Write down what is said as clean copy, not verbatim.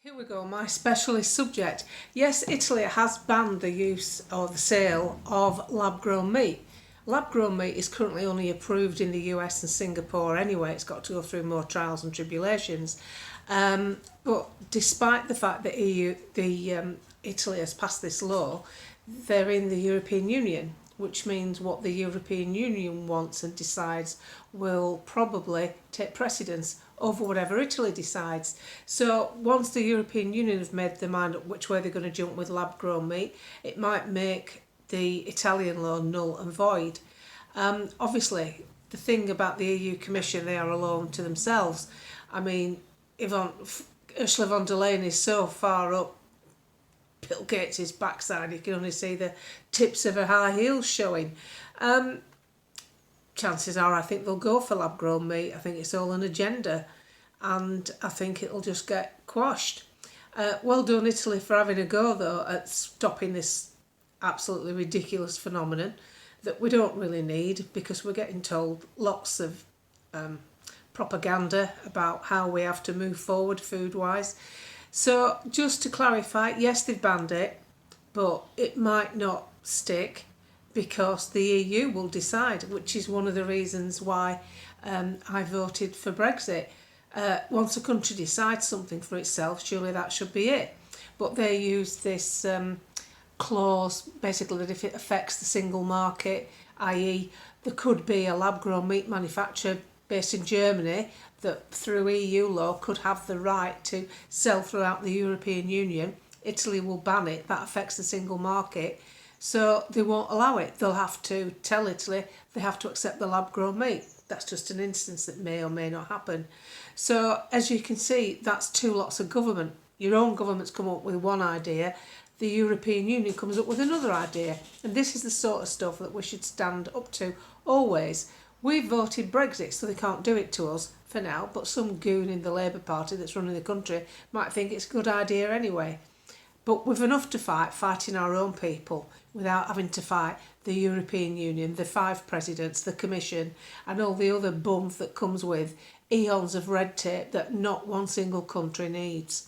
Here we go, my specialist subject. Yes, Italy has banned the use or the sale of lab-grown meat. Lab-grown meat is currently only approved in the US and Singapore anyway. It's got to go through more trials and tribulations. But despite the fact that Italy has passed this law, they're in the European Union, which means what the European Union wants and decides will probably take precedence over whatever Italy decides. So once the European Union have made their mind up which way they're going to jump with lab-grown meat, it might make the Italian law null and void. Obviously, the thing about the EU Commission, they are alone to themselves. I mean, Ursula von der Leyen is so far up Bill Gates' backside, you can only see the tips of her high heels showing. Chances are I think they'll go for lab-grown meat. I think it's all an agenda and I think it'll just get quashed. Well done Italy for having a go though at stopping this absolutely ridiculous phenomenon that we don't really need, because we're getting told lots of propaganda about how we have to move forward food-wise. So just to clarify, yes, they've banned it, but it might not stick because the EU will decide, which is one of the reasons why I voted for Brexit. Once a country decides something for itself, surely that should be it. But they use this clause, basically, that if it affects the single market, i.e. there could be a lab-grown meat manufacturer based in Germany that through EU law could have the right to sell throughout the European Union. Italy will ban it, that affects the single market. So they won't allow it. They'll have to tell Italy they have to accept the lab-grown meat. That's just an instance that may or may not happen. So as you can see, that's two lots of government. Your own government's come up with one idea, the European Union comes up with another idea. And this is the sort of stuff that we should stand up to always. We've voted Brexit, so they can't do it to us for now, but some goon in the Labour Party that's running the country might think it's a good idea anyway. But we've enough to fight, fighting our own people, without having to fight the European Union, the 5 presidents, the Commission, and all the other bumf that comes with eons of red tape that not one single country needs.